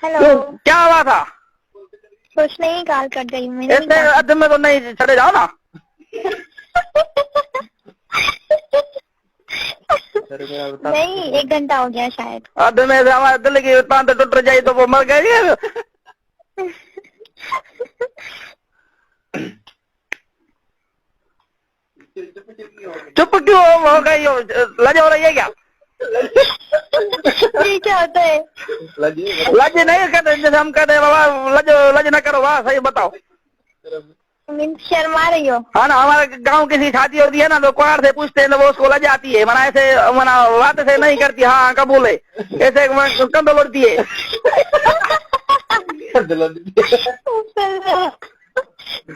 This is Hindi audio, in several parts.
हेलो। क्या हुआ था? कुछ नहीं, कॉल कट गई मैंने। ऐसे अद में तो नहीं चले जाओ ना। नहीं, 1 घंटा हो गया शायद। अद में से हमारे दिल की तान टूट जाए तो वो मर गई। चुप क्यों हो गई हो? लज हो रही है क्या? ये क्या होता है? लज नहीं कहते जैसे हम कहते हैं बाबा लज लज न करो। वाह सही बताओ। मीन्स शर्मा रही हो? हाँ ना, हमारे गांव किसी शादी होती है ना तो कुआर से पूछते हैं तो वो उसको लज आती है। मना ऐसे मना बात से नहीं करती। हाँ कबूल है ऐसे कंदो लड़ती है।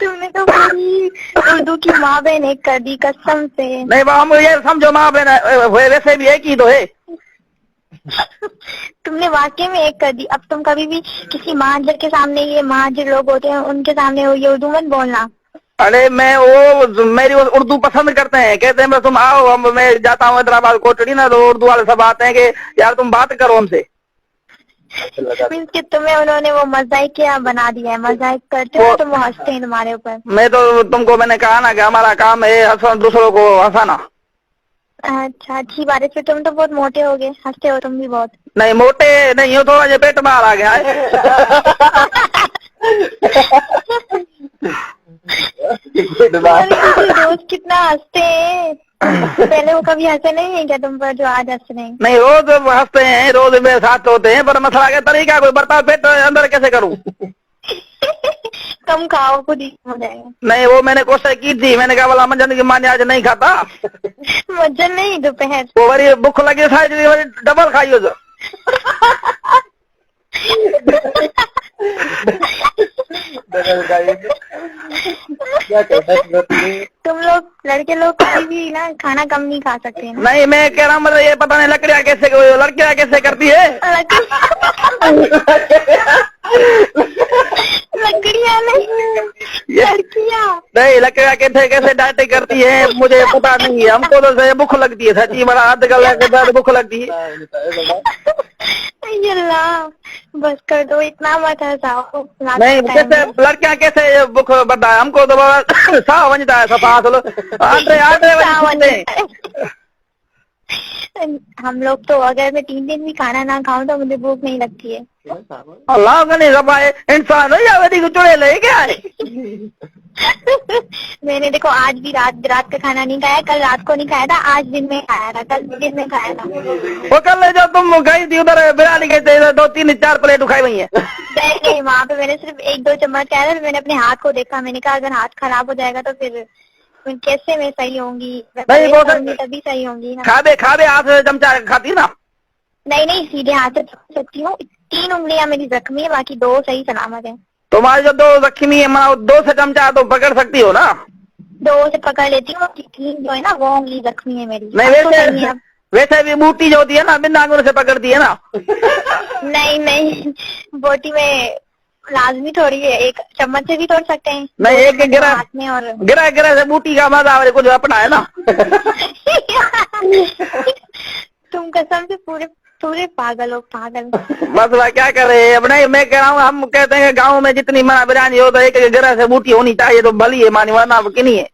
तुमने तो पूरी उर्दू की माँ बहन एक कर दी कसम से। नहीं बाबा हम ये समझो माँ बहन वैसे भी एक ही तो है। तुमने वाकई में एक कर दी। अब तुम कभी भी किसी महाजर के सामने, ये महाजर लोग होते हैं उनके सामने ये उर्दू मत बोलना। अरे मैं वो मेरी उर्दू पसंद करते हैं, कहते हैं मैं तुम आओ। हम मैं जाता हूँ हैदराबाद कोटड़ी ना तो उर्दू वाले सब आते हैं कि यार तुम बात करो हमसे। मीन्स कि तुम्हें उन्होंने वो मजाक क्या बना दिया है, मजाक करते हो तुम, वो हंसते हैं तुम्हारे ऊपर। मैं तो तुमको मैंने कहा ना कि हमारा काम है हंसना, दूसरों को हंसाना। अच्छा, अच्छी बात है। फिर तुम तो बहुत मोटे हो गए, हंसते हो तुम भी बहुत। नहीं मोटे नहीं हो, थोड़ा जो पेट बाहर आ गया है। तुम्हारे दोस्त कितना हंसते हैं। पहले वो कभी हंसे नहीं है क्या तुम पर जो आज हंस रहे हैं? नहीं रोज हंसते हैं, रोज मेरे साथ होते हैं, पर मसला का तरीका कोई बर्ताव पेट अंदर कैसे करूँ? कम खाओ, खुद ही हो जाएगा। नहीं वो मैंने कोशिश की थी, मैंने कहा बोला मंजन की माने आज नहीं खाता। मज्जन नहीं, दोपहर। वो बड़ी भूख लगी था डबल खाइयो जो। तुम लोग लड़के लोग कभी भी ना खाना कम नहीं खा सकते ना। नहीं मैं कह रहा हूँ मतलब ये पता नहीं लड़कियाँ कैसे करती है। लकड़ियाँ नहीं, लड़कियाँ। नहीं लड़कियाँ कैसे कैसे डांटे करती है मुझे पता नहीं है। हमको तो भूख लगती है सच्ची, बड़ा आध गला के बाद भूख लगती है। अल्लाह बस कर दो, इतना मत हंसाओ। नहीं कैसे लड़कियाँ कैसे भूख बताए हमको तो साव वंजता है सफा आटे आटे। हम लोग तो अगर मैं 3 दिन भी खाना ना खाऊं तो मुझे भूख नहीं लगती है। अल्लाह का नहीं सफाए इंसान हो या वही चुड़े ले क्या है? मैंने देखो आज भी रात का खाना नहीं खाया, कल रात को नहीं खाया था, आज दिन में खाया था, कल दिन में खाया था। वो कल जब तुम गई थी उधर बिरयानी गई थी 2-3-4 प्लेट उठाई हुई है। नहीं, वहाँ पे मैंने सिर्फ 1-2 चम्मच खाया था। मैंने अपने हाथ को देखा, मैंने कहा अगर हाथ खराब हो जाएगा तो फिर कैसे मैं सही होंगी? नहीं वो तभी सही होंगी ना। खाबे हाथ से चमचा खाती ना। नहीं, सीधे हाथ से पकड़ सकती हूँ। 3 उंगलियां मेरी जख्मी है, बाकी 2 सही सलामत है। तुम्हारी जो 2 जख्मी है 2 से चमचा तो पकड़ सकती हो ना। 2 से पकड़ लेती हूँ, 3 जो है ना वो उंगली जख्मी है मेरी। नहीं वैसे भी बूटी जो होती है ना बिना आंगुर से पकड़ती है ना। नहीं, बोटी में लाजमी थोड़ी है, एक चम्मच से भी तोड़ सकते हैं। नहीं एक गिरा हाथ में और गिरा से बूटी का मजा कुछ अपना है ना। तुम कसम से पूरे पागल हो, पागल। बस भाई क्या करे। अब नहीं मैं कह रहा हूँ, हम कहते हैं गांव में जितनी मना बिरयानी हो तो एक गिरा से बूटी होनी चाहिए तो भली है मानी, वरना कि नहीं है।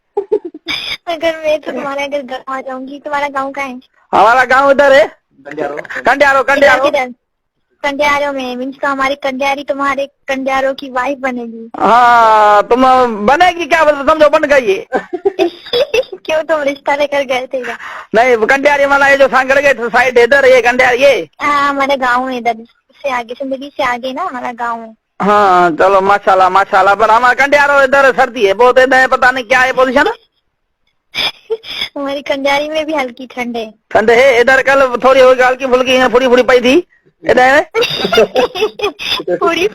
अगर मैं तो तुम्हारे अगर गाँव आ जाऊंगी। तुम्हारा गाँव कहाँ है? हमारा गाँव इधर है कंडियारो। कंडियारो में मीन्स का हमारी कंडियारी तुम्हारे कंडियारो की वाइफ बनेगी। हाँ तुम बनेगी क्या? समझो बन गई है। क्यों, तुम रिश्ता लेकर गए थे क्या? नहीं कंडियारी माना ये जो सांगड़ गए साइड इधर ये कंडियारी ये। हाँ, हमारा गाँव है इधर से आगे, जिंदगी से आगे ना हमारा गाँव है। हाँ चलो माशाल्लाह पर हमारा कंडियारो इधर सर्दी है बहुत, इधर पता नहीं क्या है पोजीशन। हमारी कंडियारी में भी हल्की ठंड है। ठंड है इधर, कल थोड़ी होगी हल्की फुल्की फुड़ी पई थी इधर। पूरी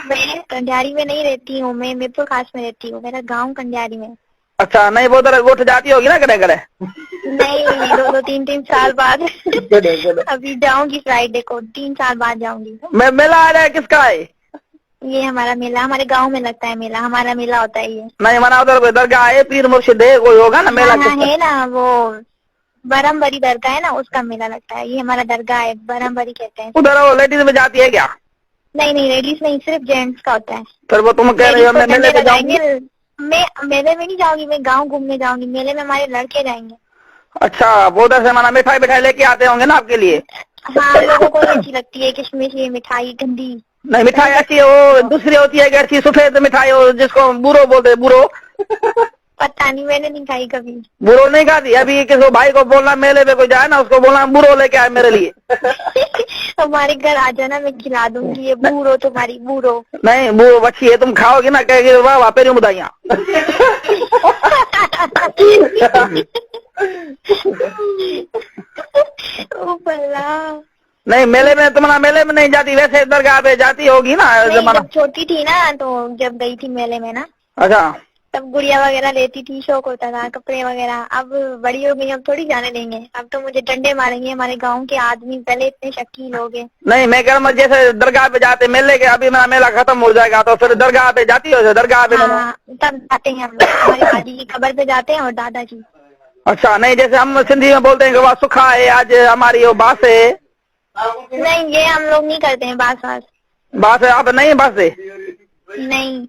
मैं कंडियारी में नहीं रहती हूँ, मैं मिरपुर खास में रहती हूँ। मेरा गांव कंडियारी में। अच्छा नहीं वो उधर उठ जाती होगी ना कड़े नहीं, 2-3 साल बाद। अभी जाऊंगी फ्राइडे को, 3 साल बाद जाऊंगी। मैं मेला आ रहा है किसका है? ये हमारा मेला, हमारे गांव में लगता है मेला, हमारा मेला होता है ये। नहीं मना उधर दरगाह है पीर मुर्शिद है कोई होगा ना मेला। हाँ, है ना वो बरमबरी दरगाह है ना, उसका मेला लगता है। ये हमारा दरगाह है, बरमबरी कहते हैं। उधर वो लेडीज में जाती है क्या? नहीं नहीं, लेडीज नहीं, सिर्फ जेंट्स का होता है। फिर वो तुम कह रही हो मैं मेले पे जाऊंगी? मैं मेले में नहीं जाऊंगी, मैं गाँव घूमने जाऊंगी। मेले में हमारे लड़के जाएंगे। अच्छा, वो उधर से माना मिठाई बिठाई लेके आते होंगे ना आपके लिए? हाँ, लोगों को अच्छी लगती है किशमिश, ये मिठाई गंदी। नहीं, मिठाई अच्छी है, वो दूसरी होती है कि अच्छी सफेद मिठाई हो जिसको बुरो बोलते हैं, बुरो। पता नहीं, मैंने नहीं खाई कभी। बुरो नहीं खाती? अभी किसी भाई को बोलना मेले पे कोई जाए ना, उसको बोलना बुरो लेके आए मेरे लिए। हमारे घर आ जाना, मैं खिला दूंगी। ये बूरो तुम्हारी, बूरो। नहीं, बुरो अच्छी है, तुम खाओगे ना कहेगी वाह वाह पेरी मुदाइया। नहीं, मेले में तुम्हारा मेले में नहीं जाती, वैसे दरगाह पे जाती होगी ना जमाना। जब छोटी थी ना, तो जब गई थी मेले में ना, अच्छा, तब गुड़िया वगैरह लेती थी, शौक होता था, कपड़े वगैरह। अब बड़ी हो गई, अब थोड़ी जाने देंगे। अब तो मुझे डंडे मारेंगे हमारे गांव के आदमी। पहले इतने शकील हो गए। नहीं, मैं कह रहा हूँ जैसे दरगाह पे जाते मेले के, अभी मेरा मेला खत्म हो जाएगा तो फिर दरगाह पे जाती हो? दरगाह पे हाँ, तब जाते हैं हम लोग। हमारी दादी की कब्र पे जाते हैं और दादाजी। अच्छा, नहीं जैसे हम सिंधी में बोलते हैं कि वह सुखा है आज हमारी वो बास है। नहीं, ये हम लोग नहीं करते हैं, बास वास। बास है आप नहीं? बास है नहीं।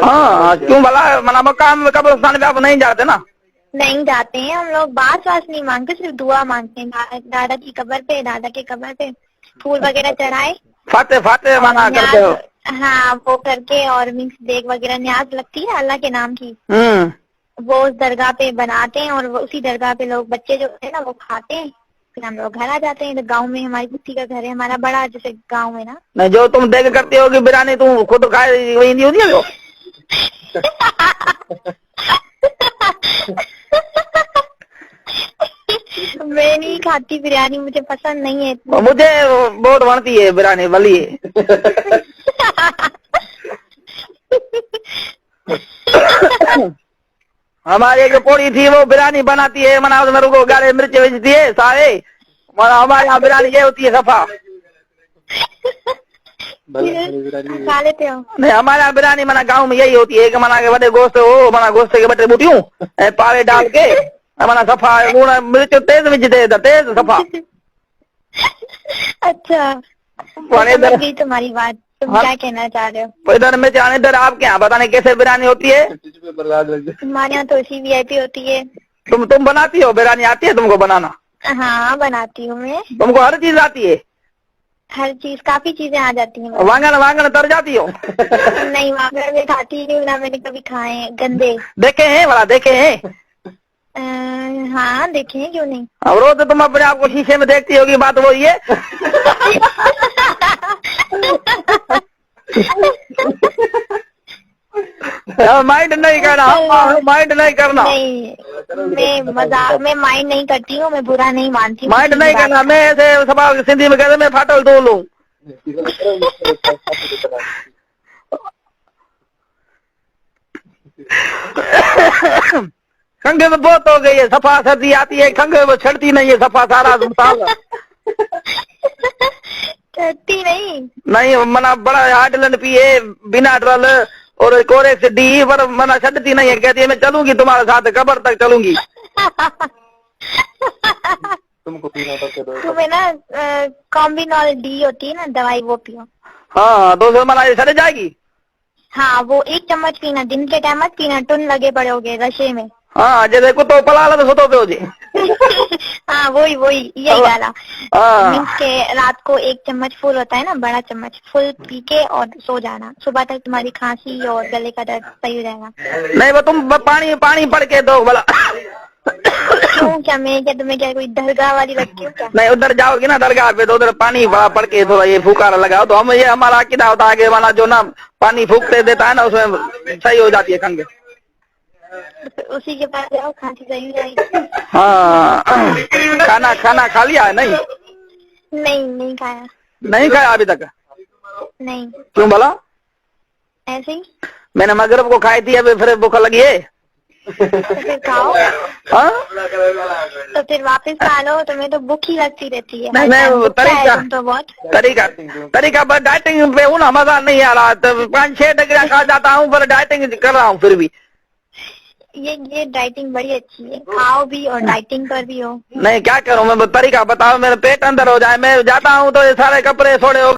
हाँ, क्यों भला मना मकाम कब्रिस्तान पे आप नहीं जाते ना? नहीं जाते हैं हम लोग, बास वास नहीं मांगते, सिर्फ दुआ मांगते हैं। दादा की कब्र पे, दादा के कब्र पे फूल वगैरह चढ़ाए, फाते फाते मना करते हो? हाँ, वो करके। और मिक्स देग वगैरह न्याज लगती है अल्लाह के नाम की, वो उस दरगाह पे बनाते हैं। और उसी दरगाह पे लोग, बच्चे जो है ना, वो खाते हैं। फिर हम लोग घर आ जाते हैं। तो गांव में हमारी कुत्ती का घर है, हमारा बड़ा जैसे गांव है ना। नहीं, जो तुम देख करती होगी बिरयानी, तुम खुद खाए वही नहीं होती है वो? मैं नहीं खाती बिरयानी, मुझे पसंद नहीं है इतनी। मुझे बहुत बनती है बिरयानी वाली। हमारी एक पोड़ी थी, वो बिरयानी बनाती है, मना मेरे को गाले मिर्च बेचती है सारे। हमारे यहाँ बिरयानी ये होती है सफा। खा लेते हो? नहीं, हमारे यहाँ बिरयानी मना गाँव में यही होती है कि मना के बड़े गोश्त हो, मना गोश्त के बटे बूटियों पाले डाल के मना सफा मिर्च तेज मिर्च दे, तेज सफा। अच्छा, समझ गई तुम्हारी बात। तुम क्या कहना चाह रहे हो? इधर में जाने, इधर आपके यहाँ पता नहीं कैसे बिरयानी होती है। हमारे यहाँ तो ऐसी VIP होती है। तुम बनाती हो बिरयानी? आती है तुमको बनाना? हाँ, बनाती हूँ मैं। तुमको हर चीज आती है? हर चीज, काफी चीजें आ जाती हैं। वांगन तर जाती हो? नहीं, वांगन में खाती नहीं ना, मैंने कभी खाए हैं, गंदे। देखे हैं बड़ा? देखे हैं? हाँ, देखे हैं, क्यों नहीं। अब रोज तुम अपने आप को शीशे में देखती होगी, बात वही है। माइंड नहीं करना, माइंड नहीं करना। नहीं, मैं माइंड नहीं करती हूँ, मैं बुरा नहीं मानती हूँ। माइंड नहीं करना। मैं ऐसे सवाल सिंधी में कहते मैं फाटल दो लूँ। खंघे में बहुत हो गई है, सफा सर्दी आती है, खंघे में छड़ती नहीं है, सफा सारा साल छड़ती नहीं मना बड़ा हार्डलन पिए बिना ड्रल और कोरेक्स डी, पर मना छड़ती नहीं है। कहती है मैं चलूंगी तुम्हारे साथ, कब्र तक चलूंगी। तुमको पीना तो तुम्हें ना कॉम्बिनॉल D होती है ना दवाई, वो पियो। हाँ, तो फिर मना सड़ जाएगी। हाँ, वो 1 चम्मच पीना, दिन के टाइम मत पीना, टुन लगे पड़ोगे नशे में। हाँ, जैसे कुत्तो पला लो तो सुतो पे हो जाए। हाँ, वही यही गाला। मीन्स के रात को 1 चम्मच फुल होता है ना, बड़ा चम्मच फुल पी के और सो जाना। सुबह तक तुम्हारी खांसी और गले का दर्द सही हो जाएगा। नहीं, वो तुम पानी पड़ के दो भला। क्यों, क्या मैं क्या तुम्हें क्या कोई दरगाह वाली लगती हूँ क्या? नहीं, उधर जाओगी ना दरगाह पे तो उधर पानी पड़ के थोड़ा ये फुकारा लगाओ तो हम, ये हमारा अकीदा होता है कि वाला जो ना पानी फूकते देता है ना, उसमें सही हो जाती है खंघ। उसी के पास जाओ, खांसी सही हो जाएगी। हाँ, खाना खा लिया है? नहीं खाया। नहीं खाया अभी तक? नहीं। क्यों भला? ऐसे ही। मैंने मगरब को खाई थी, अभी फिर भूख लगी है। तो फिर खाओ। हाँ, तो फिर वापस खा लो, तुम्हें तो भूख ही लगती रहती है। नहीं, तरीका पर डाइटिंग पे हूँ ना, मजा नहीं आ रहा। तो 5-6 टकरा खा जाता हूँ, पर डाइटिंग कर रहा हूँ फिर भी। ये डाइटिंग बड़ी अच्छी है, खाओ भी और डाइटिंग पर भी हो। नहीं क्या करूँ मैं, तरीका बताओ, मेरा पेट अंदर हो जाए, मैं जाता हूँ तो ये सारे कपड़े थोड़े हो